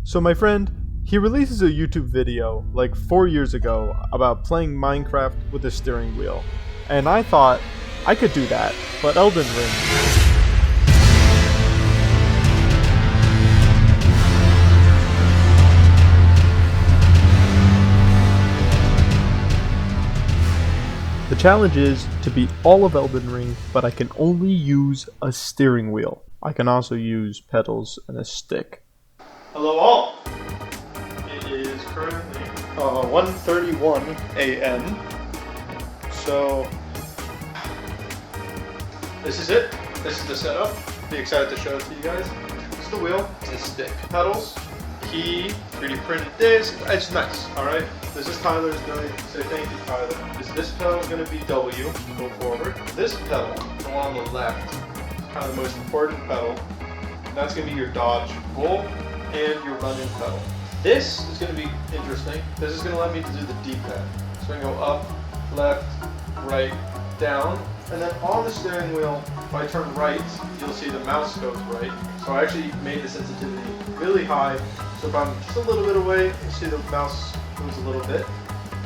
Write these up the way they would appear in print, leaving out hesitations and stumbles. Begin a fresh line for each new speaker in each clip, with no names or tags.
So my friend, he releases a YouTube video like 4 years ago about playing Minecraft with a steering wheel. And I thought, I could do that, but Elden Ring. The challenge is to beat all of Elden Ring, but I can only use a steering wheel. I can also use pedals and a stick. Hello all! It is currently 1:31 a.m. So, this is it. This is the setup. Be excited to show it to you guys. This is the wheel, this is stick. Pedals, key, 3D printed disc. It's nice, alright? This is Tyler's doing. Say thank you, Tyler. This pedal is going to be W, go forward. This pedal, the one on the left, kind of the most important pedal. That's going to be your dodge roll and your run-in pedal. This is going to be interesting. This is going to let me do the D-pad. So I can go up, left, right, down, and then on the steering wheel, if I turn right, you'll see the mouse goes right. So I actually made the sensitivity really high, so if I'm just a little bit away, you see the mouse moves a little bit.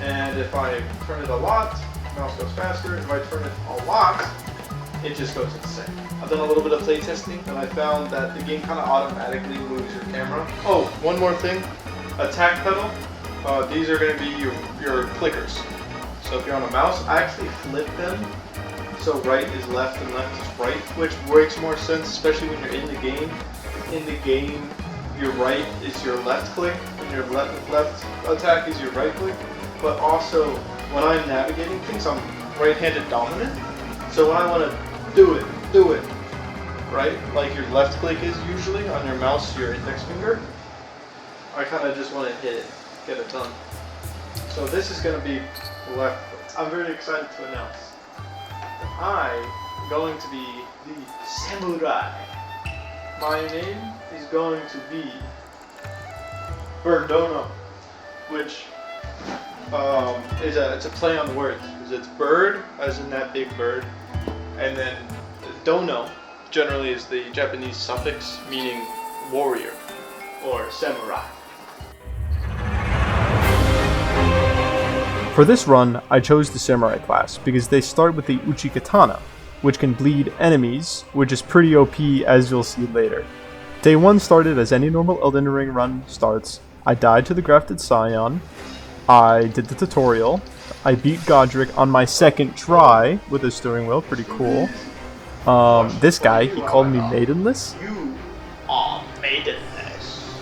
And if I turn it a lot, the mouse goes faster. If I turn it a lot, it just goes insane. I've done a little bit of playtesting, and I found that the game kind of automatically moves your camera. Oh, one more thing. Attack pedal. These are going to be your clickers. So if you're on a mouse, I actually flip them. So right is left and left is right, which makes more sense, especially when you're in the game. In the game, your right is your left click, and your left attack is your right click. But also, when I'm navigating things, I'm right-handed dominant. So when I want to do it, right? Like your left click is usually on your mouse, your index finger. I kind of just want to hit it, get it done. So this is going to be left foot. I'm very excited to announce that I'm going to be the samurai. My name is going to be Birdono, which it's a play on the words. It's bird, as in that big bird, and then dono generally is the Japanese suffix meaning warrior or samurai. For this run, I chose the samurai class because they start with the uchi katana, which can bleed enemies, which is pretty OP as you'll see later. Day 1 started as any normal Elden Ring run starts. I died to the grafted scion. I did the tutorial. I beat Godric on my second try with a steering wheel, pretty cool. This guy, he called me maidenless.
You are maidenless.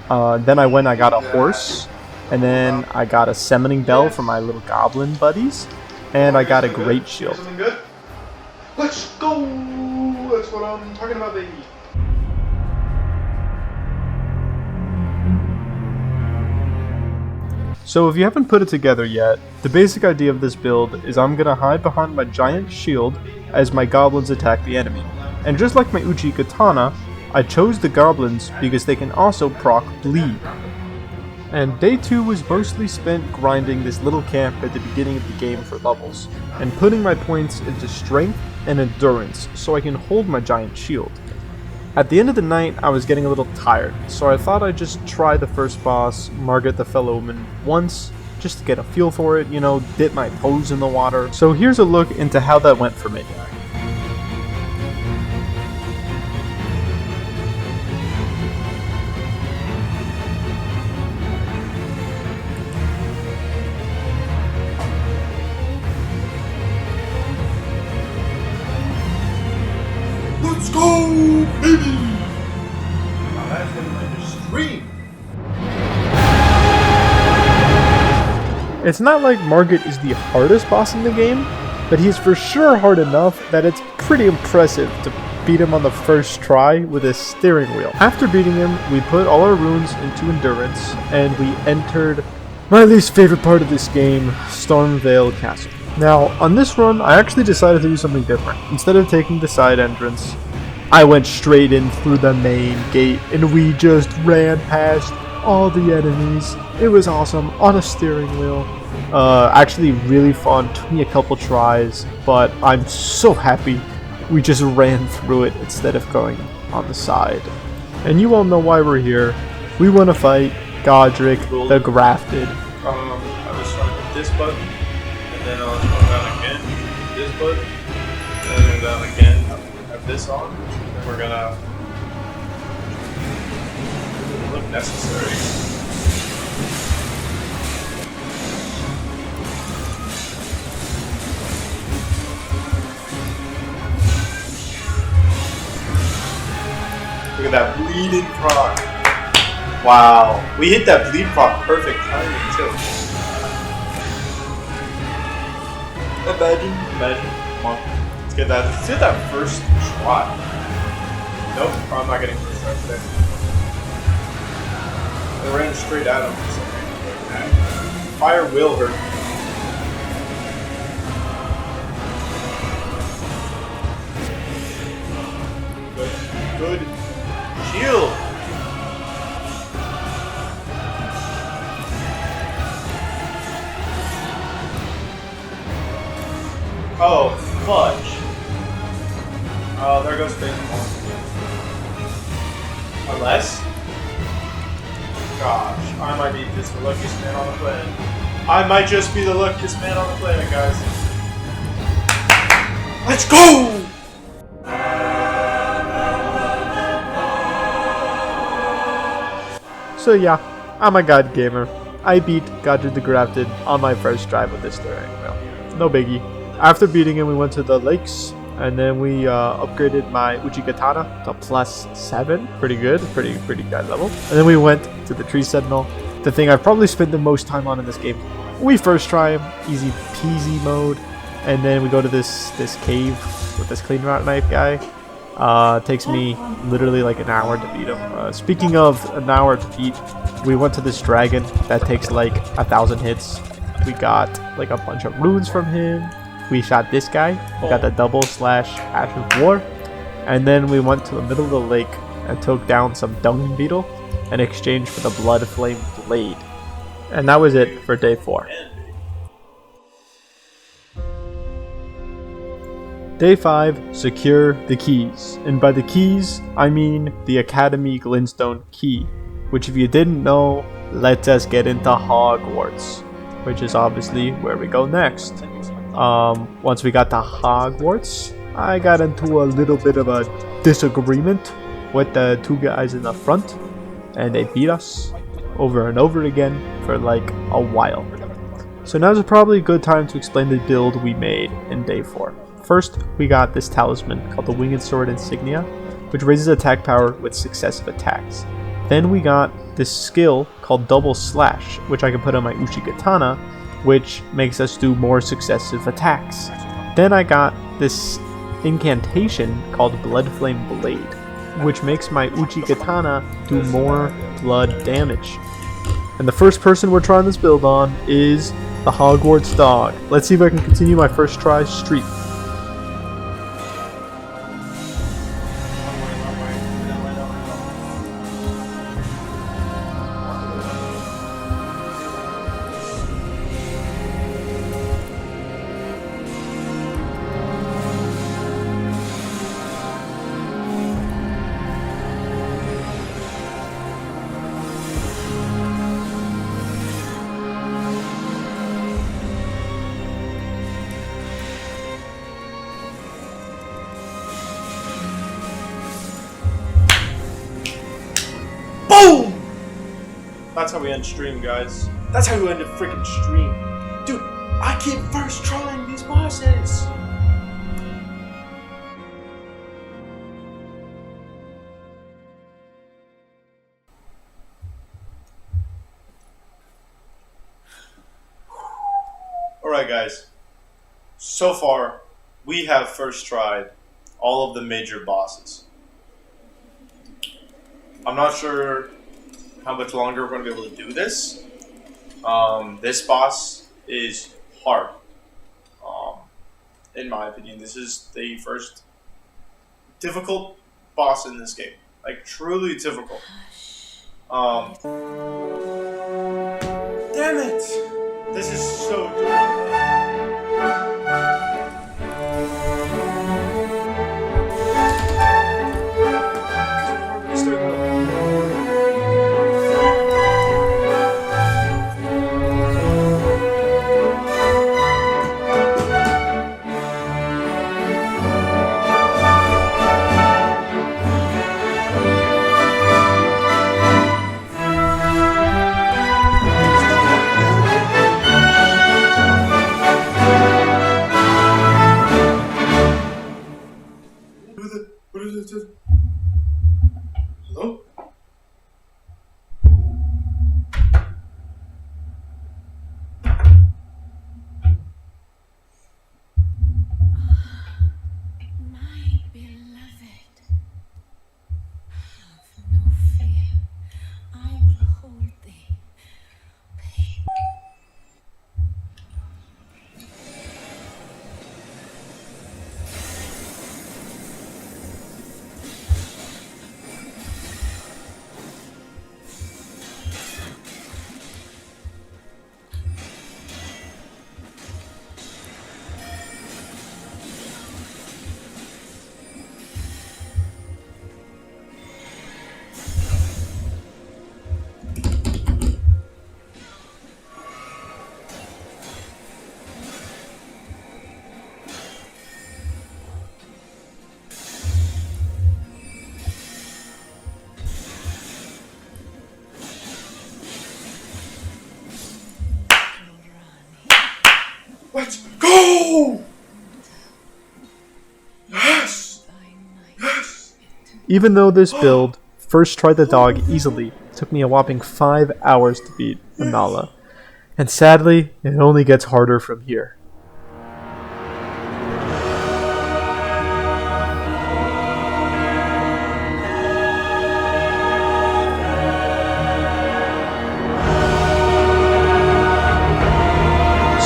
Then I got a horse, and then I got a summoning bell for my little goblin buddies, and I got a great shield.
Something good? Let's go! That's what I'm talking about, baby.
So if you haven't put it together yet, the basic idea of this build is I'm gonna hide behind my giant shield as my goblins attack the enemy. And just like my Uchi Katana, I chose the goblins because they can also proc bleed. And day 2 was mostly spent grinding this little camp at the beginning of the game for levels, and putting my points into strength and endurance so I can hold my giant shield. At the end of the night, I was getting a little tired, so I thought I'd just try the first boss, Margaret the Fellowman, once, just to get a feel for it, dip my toes in the water. So here's a look into how that went for me.
Let's go, baby! Now that's gonna make you scream.
It's not like Margaret is the hardest boss in the game, but he's for sure hard enough that it's pretty impressive to beat him on the first try with a steering wheel. After beating him, we put all our runes into endurance, and we entered my least favorite part of this game, Stormvale Castle. Now, on this run, I actually decided to do something different. Instead of taking the side entrance, I went straight in through the main gate, and we just ran past all the enemies. It was awesome, on a steering wheel. Actually really fun, took me a couple tries, but I'm so happy we just ran through it instead of going on the side. And you all know why we're here. We want to fight Godric the Grafted.
I was trying with this button, and then I'll go down again, this button, and then down again, have this on, and we're gonna look necessary. Look at that bleeding proc. Wow. We hit that bleed proc perfect timing too. Imagine. Come on. Let's get that. Let's hit that first try. Nope, I'm not getting first try today. I ran straight at him for some reason. Fire will hurt. Good. Shield! Oh, fudge. Oh, there goes Fake. Unless? Gosh, I might be just the luckiest man on the planet. I might just be the luckiest man on the planet, guys. Let's go!
So yeah, I'm a god gamer. I beat Godric the Grafted on my first try with this terrain wheel. No biggie. After beating him, we went to the lakes, and then we upgraded my Uchigatana to +7. Pretty good, pretty good level. And then we went to the Tree Sentinel, the thing I've probably spent the most time on in this game. We first try him, easy peasy mode, and then we go to this cave with this clean route knife guy. Takes me literally like an hour to beat him. Speaking of an hour to beat, we went to this dragon that takes like 1,000 hits. We got like a bunch of runes from him. We shot this guy. We got the double / Ash of War. And then we went to the middle of the lake and took down some dung beetle in exchange for the blood flame blade. And that was it for day 4. Day 5, secure the keys. And by the keys, I mean the Academy Glintstone key. Which if you didn't know, lets us get into Hogwarts. Which is obviously where we go next. Once we got to Hogwarts, I got into a little bit of a disagreement with the 2 guys in the front. And they beat us over and over again for like a while. So now's probably a good time to explain the build we made in day 4. First, we got this talisman called the Winged Sword Insignia, which raises attack power with successive attacks. Then we got this skill called Double Slash, which I can put on my Uchigatana, which makes us do more successive attacks. Then I got this incantation called Blood Flame Blade, which makes my Uchigatana do more blood damage. And the first person we're trying this build on is the Hogwarts dog. Let's see if I can continue my first try streak.
Boom! That's how we end stream, guys. That's how we end a freaking stream. Dude, I keep first trying these bosses. Alright, guys. So far, we have first tried all of the major bosses. I'm not sure how much longer we're going to be able to do this. This boss is hard. In my opinion, this is the first difficult boss in this game. Like, truly difficult. Damn it! This is so difficult. Let's go! Yes! Yes!
Even though this build first tried the dog easily, took me a whopping 5 hours to beat Anala. And sadly, it only gets harder from here.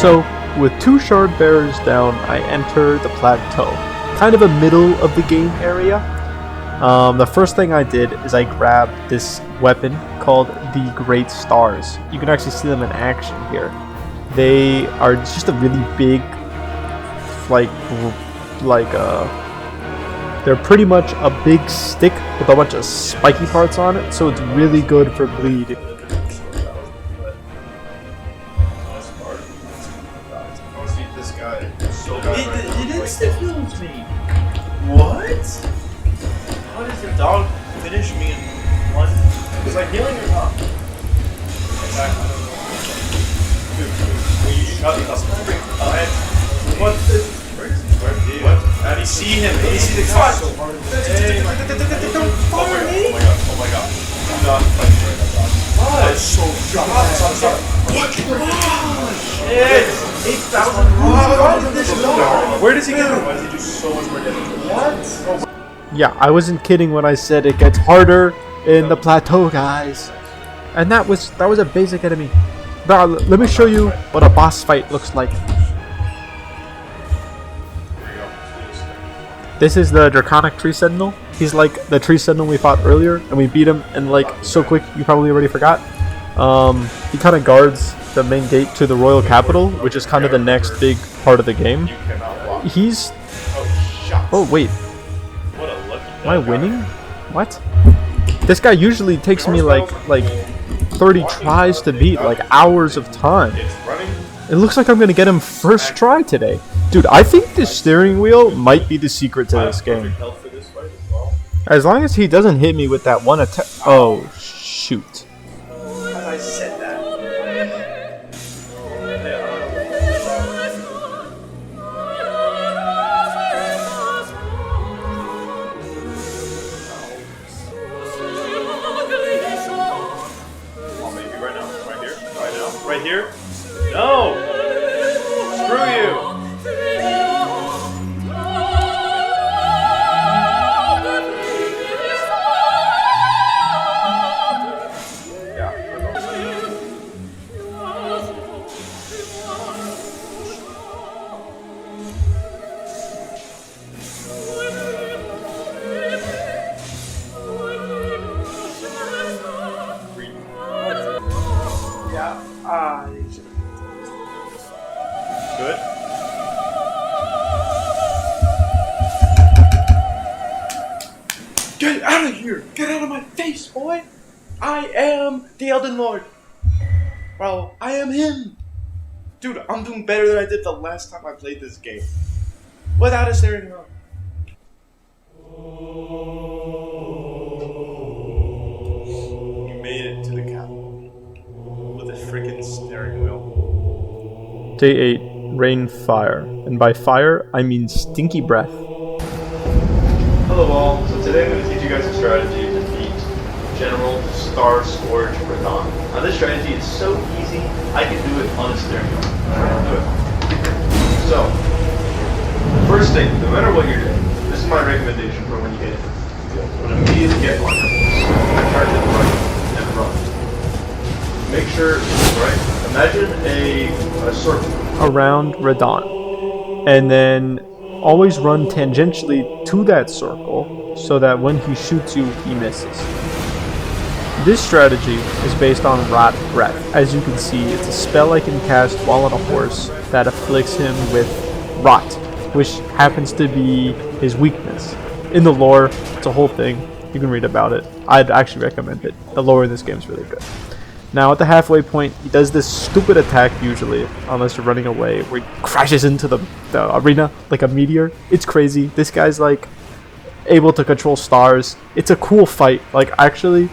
So, with 2 shard bearers down, I enter the plateau, kind of a middle of the game area. The first thing I did is I grabbed this weapon called the Great Stars. You can actually see them in action here. They are just a really big, they're pretty much a big stick with a bunch of spiky parts on it, so it's really good for bleed.
It insta-kills me. What? How does the dog finish me in one? Was I healing or not? I don't know. Dude, will you shut up? What the? What? How do you see him? How do you see the guy so hard? Don't follow me! Oh my god. I'm not fighting right now, dog. What? That's so stop. What? Shit! 8,000 Why did this go? Where does he go? Why does he do so much more damage? What?
Yeah, I wasn't kidding when I said it gets harder in the plateau, guys. And that was a basic enemy. But let me show you what a boss fight looks like. This is the Draconic Tree Sentinel. He's like the Tree Sentinel we fought earlier, and we beat him in like so quick you probably already forgot. He kind of guards the main gate to the royal capital, which is kind of the next big part of the game. He's... Oh wait, am I winning? What? This guy usually takes me like 30 tries to beat, like hours of time. It looks like I'm gonna get him first try today. Dude, I think this steering wheel might be the secret to this game. As long as he doesn't hit me with that one attack. Oh, shoot.
I said that. Oh, maybe right now. Right here. Right now. Right here. No! Screw you! Good. Get out of here! Get out of my face, boy! I am the Elden Lord! Well, I am him! Dude, I'm doing better than I did the last time I played this game. Without a steering wheel. You made it to the capital. With a freaking steering wheel.
Day 8, Rain Fire. And by fire, I mean stinky breath.
Hello all, so today I'm going to teach you guys a strategy to beat General Star Scourge Radon. Now this strategy is so easy, I can do it on a steering wheel. Do it. So, first thing, no matter what you're doing, this is my recommendation for when you get in the field. When immediately get on your horse, charge it right and run. Make sure, right, imagine a circle.
Around Radon. And then always run tangentially to that circle so that when he shoots you, he misses. This strategy is based on Rot Breath. As you can see, it's a spell I can cast while on a horse that afflicts him with Rot, which happens to be his weakness. In the lore, it's a whole thing. You can read about it. I'd actually recommend it. The lore in this game is really good. Now at the halfway point, he does this stupid attack usually, unless you're running away, where he crashes into the arena like a meteor. It's crazy. This guy's like able to control stars. It's a cool fight. Like actually,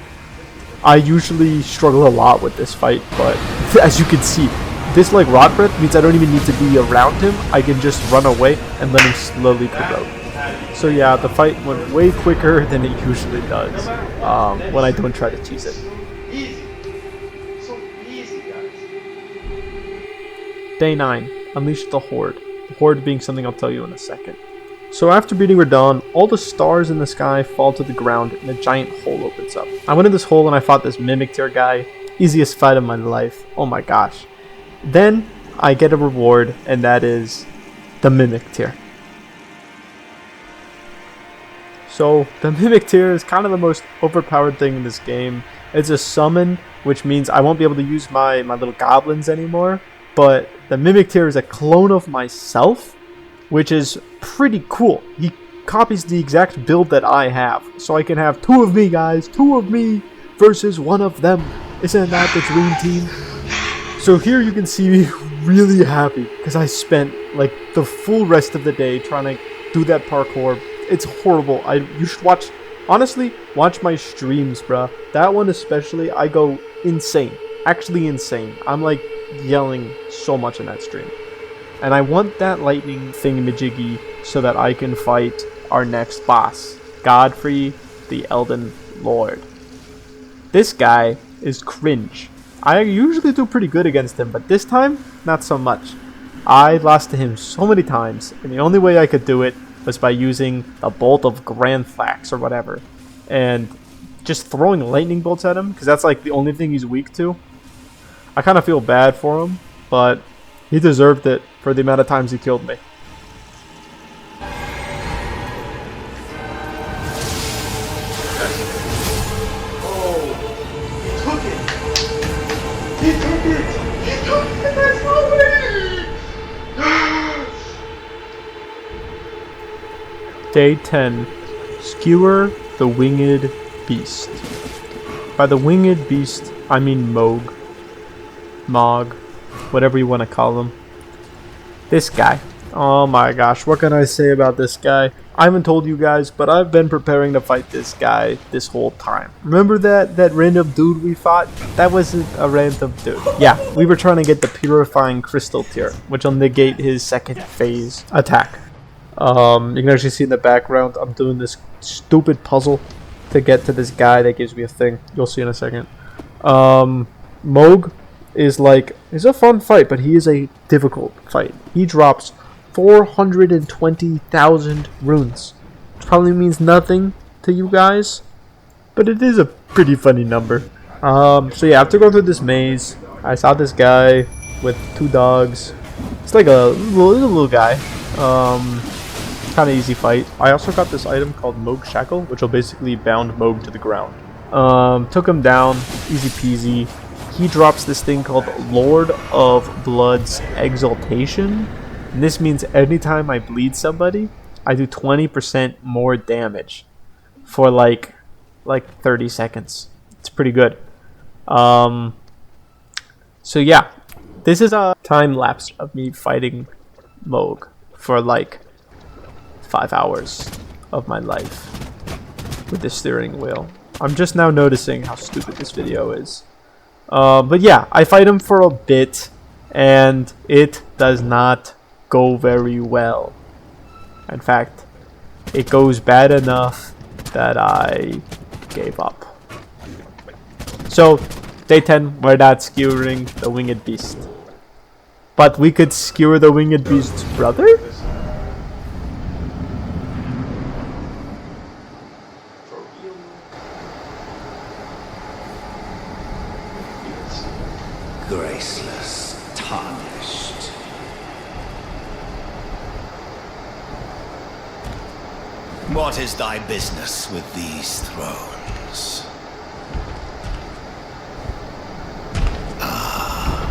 I usually struggle a lot with this fight, but as you can see, This like rot breath means I don't even need to be around him. I can just run away and let him slowly corrode. So yeah, the fight went way quicker than it usually does when I don't try to tease it.
Easy. So easy, guys.
Day 9. Unleash the Horde. The Horde being something I'll tell you in a second. So after beating Radahn, all the stars in the sky fall to the ground and a giant hole opens up. I went in this hole and I fought this Mimic Tier guy. Easiest fight of my life. Oh my gosh. Then I get a reward, and that is the Mimic Tier. So the Mimic Tier is kind of the most overpowered thing in this game. It's a summon, which means I won't be able to use my little goblins anymore. But the Mimic Tier is a clone of myself, which is pretty cool. He copies the exact build that I have. So I can have 2 of me, guys. 2 of me versus 1 of them. Isn't that the dream team? So here you can see me really happy because I spent like the full rest of the day trying to do that parkour. It's horrible. You should watch my streams, bruh. That one especially, I go insane. Actually insane. I'm like yelling so much in that stream. And I want that lightning thingamajiggy so that I can fight our next boss, Godfrey, the Elden Lord. This guy is cringe. I usually do pretty good against him, but this time, not so much. I lost to him so many times, and the only way I could do it was by using a bolt of Grandthax or whatever. And just throwing lightning bolts at him, because that's like the only thing he's weak to. I kind of feel bad for him, but he deserved it for the amount of times he killed me. Day 10. Skewer the Winged Beast. By the Winged Beast, I mean Mog, whatever you want to call him. This guy. Oh my gosh, what can I say about this guy? I haven't told you guys, but I've been preparing to fight this guy this whole time. Remember that random dude we fought? That wasn't a random dude. Yeah, we were trying to get the Purifying Crystal tier, which will negate his second phase attack. You can actually see in the background, I'm doing this stupid puzzle to get to this guy that gives me a thing. You'll see in a second. Mog is a fun fight, but he is a difficult fight. He drops 420,000 runes. Which probably means nothing to you guys, but it is a pretty funny number. So yeah, after going through this maze, I saw this guy with 2 dogs. It's like a little guy. Kind of easy fight. I also got this item called Mog Shackle, which will basically bound Mog to the ground. Took him down, easy peasy. He drops this thing called Lord of Blood's Exaltation. And this means anytime I bleed somebody, I do 20% more damage for like 30 seconds. It's pretty good. So yeah, this is a time lapse of me fighting Mog for like 5 hours of my life with the steering wheel. I'm just now noticing how stupid this video is. But yeah, I fight him for a bit, and it does not go very well. In fact, it goes bad enough that I gave up. So, day 10, we're not skewering the Winged Beast. But we could skewer the Winged Beast's brother?
Graceless, tarnished. What is thy business with these thrones? Ah,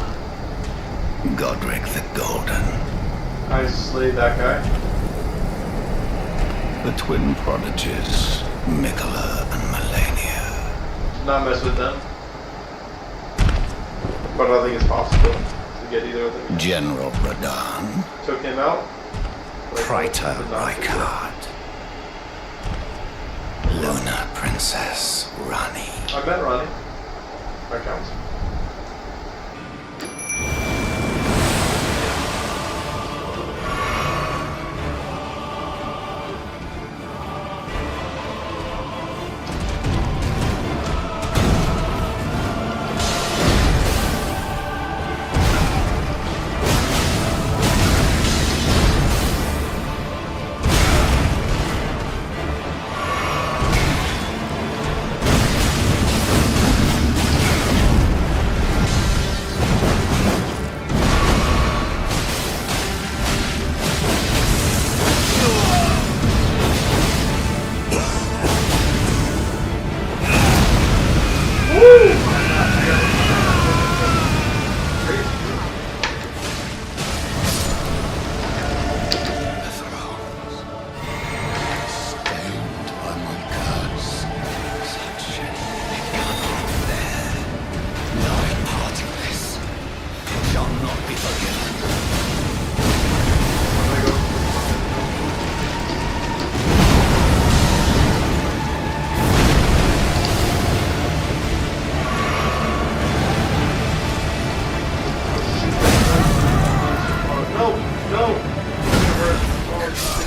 Godric the Golden.
I slayed that guy.
The twin prodigies, Mikola and Melania.
Not mess with them. But I think it's possible to get either of them.
General Radahn.
Took him out.
Praetor Rykard. Luna Princess Rani.
I met Ronnie. That counts.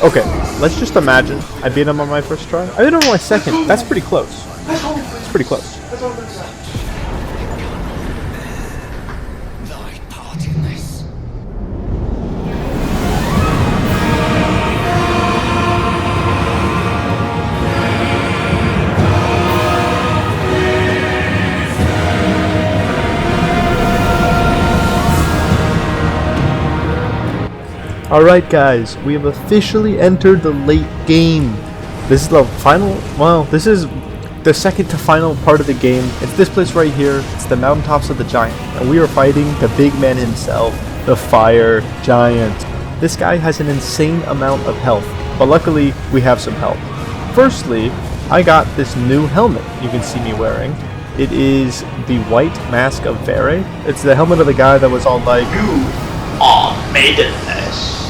Okay, let's just imagine I beat him on my first try. I beat him on my second. That's pretty close. It's pretty close.
Thy part in this.
Alright guys, we have officially entered the late game. This is the final, well, this is the second to final part of the game. It's this place right here. It's the mountaintops of the giant. And we are fighting the big man himself, the fire giant. This guy has an insane amount of health, but luckily we have some help. Firstly, I got this new helmet you can see me wearing. It is the white mask of Vere. It's the helmet of the guy that was all like,
You are maidenless.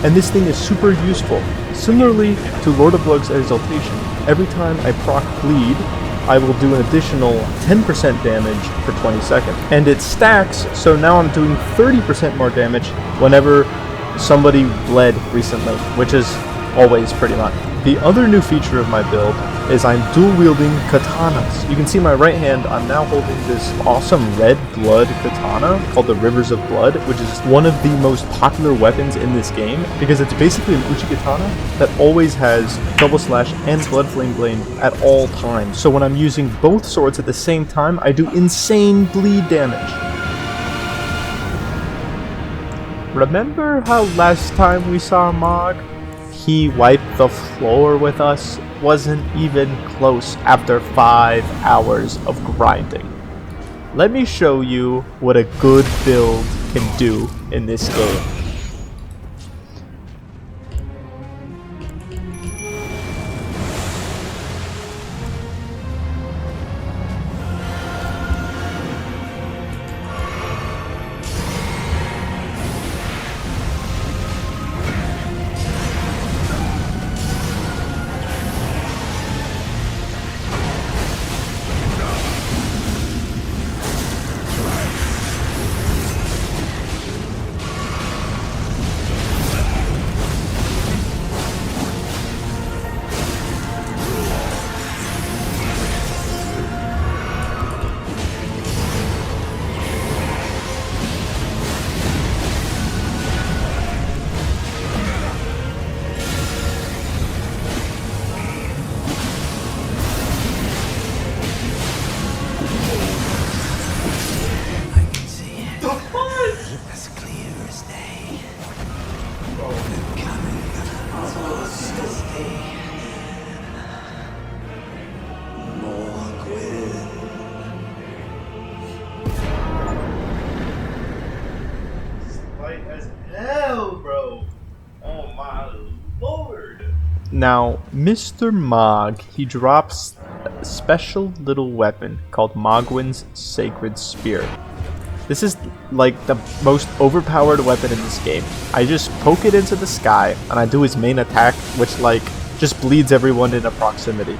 and this thing is super useful. Similarly to Lord of Lug's Exaltation, every time I proc bleed, I will do an additional 10% damage for 20 seconds. And it stacks, so now I'm doing 30% more damage whenever somebody bled recently, which is always pretty much. The other new feature of my build is I'm dual wielding katanas. You can see my right hand, I'm now holding this awesome red blood katana called the Rivers of Blood, which is one of the most popular weapons in this game because it's basically an uchi katana that always has double slash and blood flame blade at all times. So when I'm using both swords at the same time, I do insane bleed damage. Remember how last time we saw Mog? He wiped the floor with us, wasn't even close after 5 hours of grinding. Let me show you what a good build can do in this game. Now, Mr. Mog, he drops a special little weapon called Mogwin's Sacred Spear. This is like the most overpowered weapon in this game. I just poke it into the sky and I do his main attack, which like just bleeds everyone in a proximity.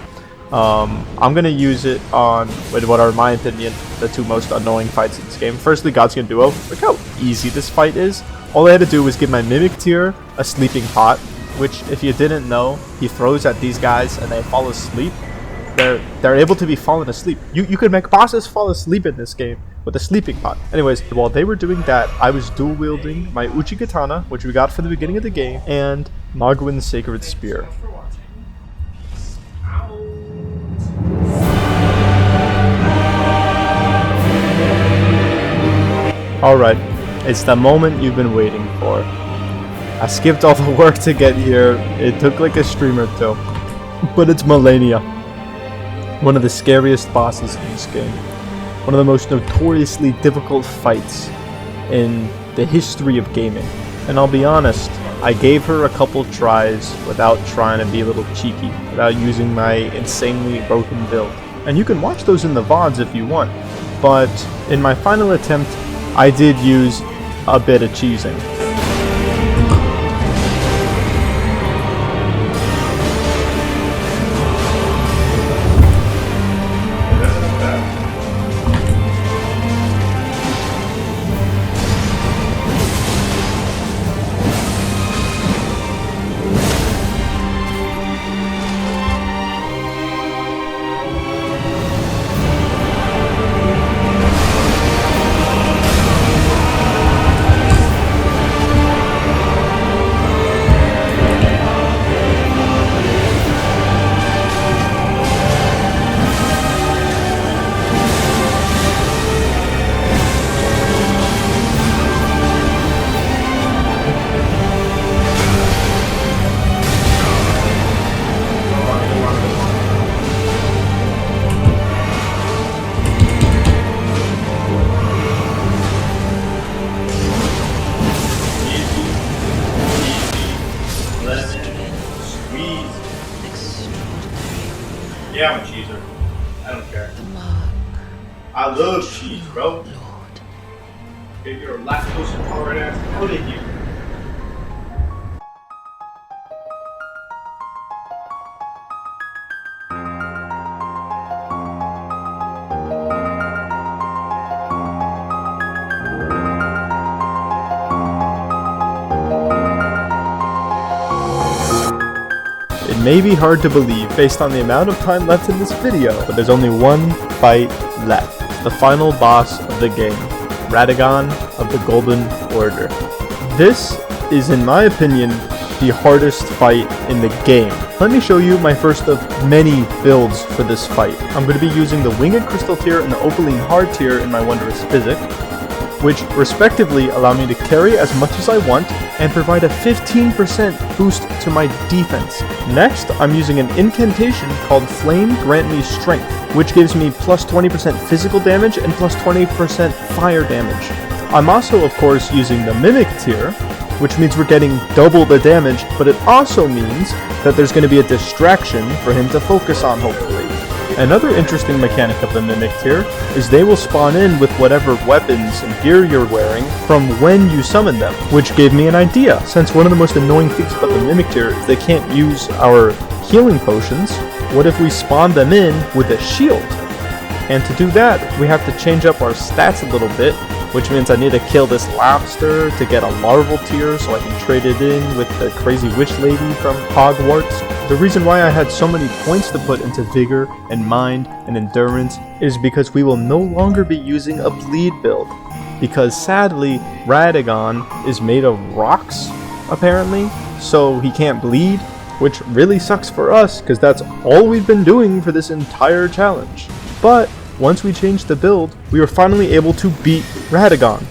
I'm gonna use it on with what are, in my opinion, the two most annoying fights in this game. Firstly, Godskin Duo. Look how easy this fight is. All I had to do was give my Mimic Tier a sleeping pot, which, if you didn't know, he throws at these guys and they fall asleep. They're able to be fallen asleep. You could make bosses fall asleep in this game with a sleeping pot. Anyways, while they were doing that, I was dual wielding my Uchi Katana, which we got from the beginning of the game, and Mogwin's Sacred Spear. Alright, it's the moment you've been waiting for. I skipped all the work to get here. It took like a stream or two. But it's Malenia. One of the scariest bosses in this game. One of the most notoriously difficult fights in the history of gaming. And I'll be honest, I gave her a couple tries without trying to be a little cheeky, without using my insanely broken build. And you can watch those in the VODs if you want. But in my final attempt, I did use a bit of cheesing.
go. Get your lactose intolerant ass out of here.
It may be hard to believe based on the amount of time left in this video, but there's only one fight left. The final boss of the game, Radagon of the Golden Order. This is, in my opinion, the hardest fight in the game. Let me show you my first of many builds for this fight. I'm going to be using the Winged Crystal tier and the Opaline Hard tier in my Wondrous Physic, which respectively allow me to carry as much as I want and provide a 15% boost to my defense. Next, I'm using an incantation called Flame Grant Me Strength, which gives me plus 20% physical damage and plus 20% fire damage. I'm also, of course, using the Mimic tier, which means we're getting double the damage, but it also means that there's going to be a distraction for him to focus on, hopefully. Another interesting mechanic of the Mimic tier is they will spawn in with whatever weapons and gear you're wearing from when you summon them, which gave me an idea. Since one of the most annoying things about the Mimic tier is they can't use our healing potions, what if we spawn them in with a shield? And to do that, we have to change up our stats a little bit, which means I need to kill this lobster to get a larval tier so I can trade it in with the crazy witch lady from Hogwarts. The reason why I had so many points to put into vigor and mind and endurance is because we will no longer be using a bleed build. Because sadly, Radagon is made of rocks, apparently, so he can't bleed, which really sucks for us because that's all we've been doing for this entire challenge. But once we changed the build, we were finally able to beat Radagon.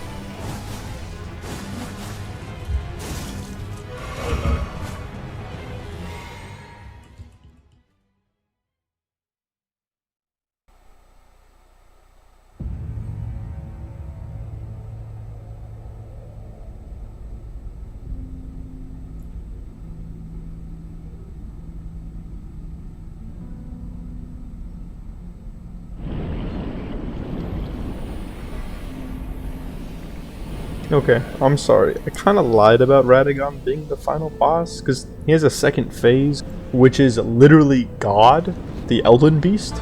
Okay, I'm sorry. I kind of lied about Radagon being the final boss, because he has a second phase, which is literally God, the Elden Beast.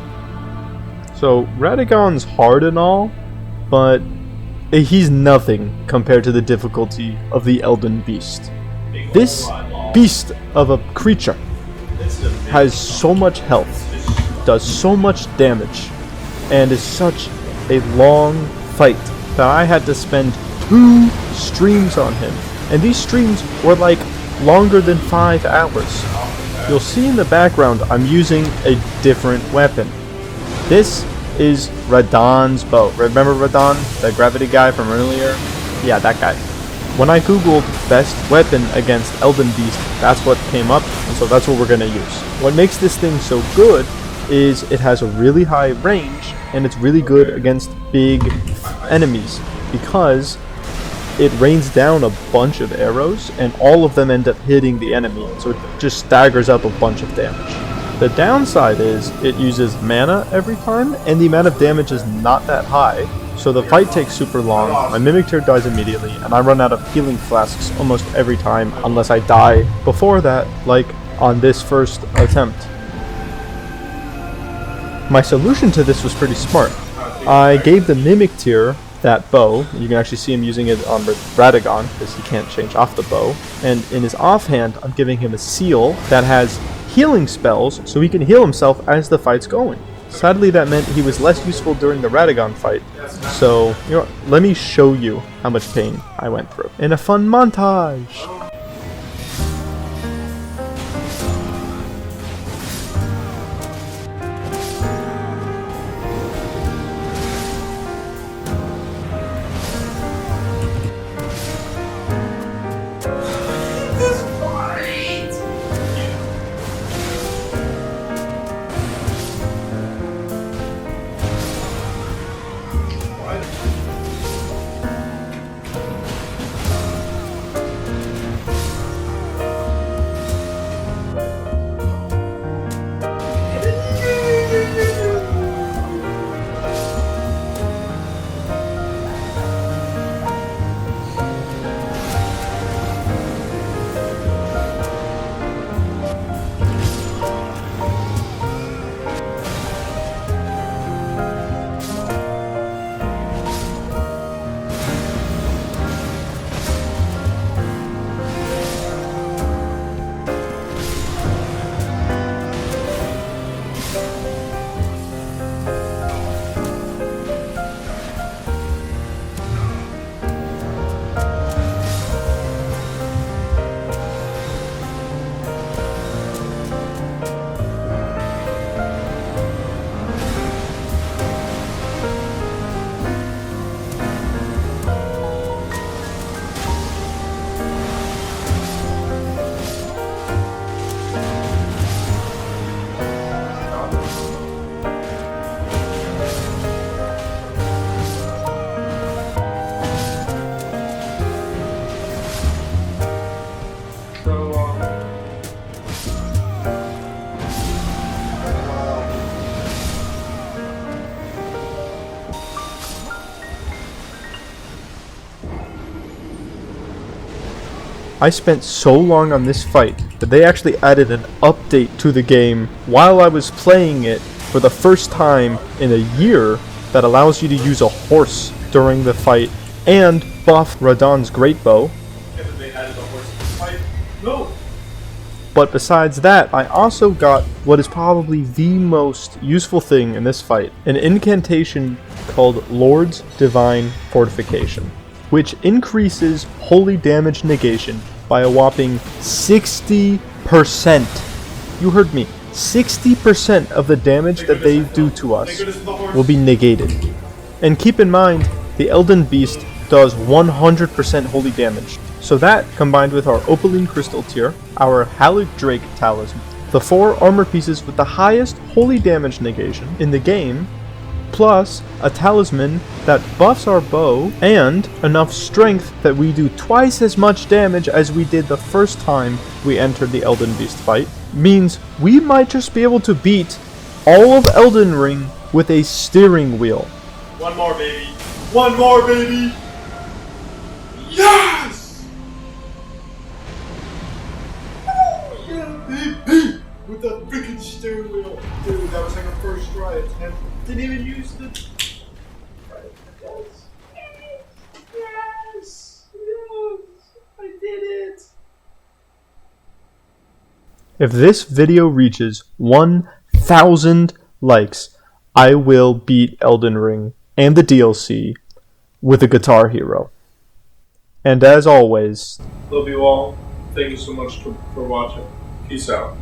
So, Radagon's hard and all, but he's nothing compared to the difficulty of the Elden Beast. This beast of a creature has so much health, does so much damage, and is such a long fight that I had to spend 2 streams on him, and these streams were like longer than 5 hours. You'll see in the background I'm using a different weapon. This is Radagon's bow. Remember Radon, the gravity guy from earlier? Yeah, that guy. When I googled best weapon against Elden Beast, that's what came up, and so that's what we're gonna use. What makes this thing so good is it has a really high range, and it's really good against big enemies, because it rains down a bunch of arrows, and all of them end up hitting the enemy, so it just staggers up a bunch of damage. The downside is it uses mana every time, and the amount of damage is not that high, so the fight takes super long, my Mimic tier dies immediately, and I run out of healing flasks almost every time, unless I die before that, like on this first attempt. My solution to this was pretty smart. I gave the Mimic tier that bow. You can actually see him using it on Radagon because he can't change off the bow. And in his offhand, I'm giving him a seal that has healing spells so he can heal himself as the fight's going. Sadly, that meant he was less useful during the Radagon fight. So, you know, let me show you how much pain I went through in a fun montage. I spent so long on this fight that they actually added an update to the game while I was playing it for the first time in a year that allows you to use a horse during the fight and buff Radahn's great bow.
And then they added a horse to the fight. No!
But besides that, I also got what is probably the most useful thing in this fight, an incantation called Lord's Divine Fortification, which increases holy damage negation by a whopping 60%. You heard me. 60% of the damage that they do to us will be negated. And keep in mind, the Elden Beast does 100% holy damage. So that, combined with our Opaline Crystal tier, our Halic Drake Talisman, the 4 armor pieces with the highest holy damage negation in the game, plus a talisman that buffs our bow, and enough strength that we do twice as much damage as we did the first time we entered the Elden Beast fight, means we might just be able to beat all of Elden Ring with a steering wheel.
One more, baby. One more, baby! Yes! Yeah, with the freaking steering wheel. Dude, that was like a first try attempt. Didn't even use the... Yes! Yes! I did it!
If this video reaches 1,000 likes, I will beat Elden Ring and the DLC with a Guitar Hero. And as always,
Love you all. Thank you so much for watching. Peace out.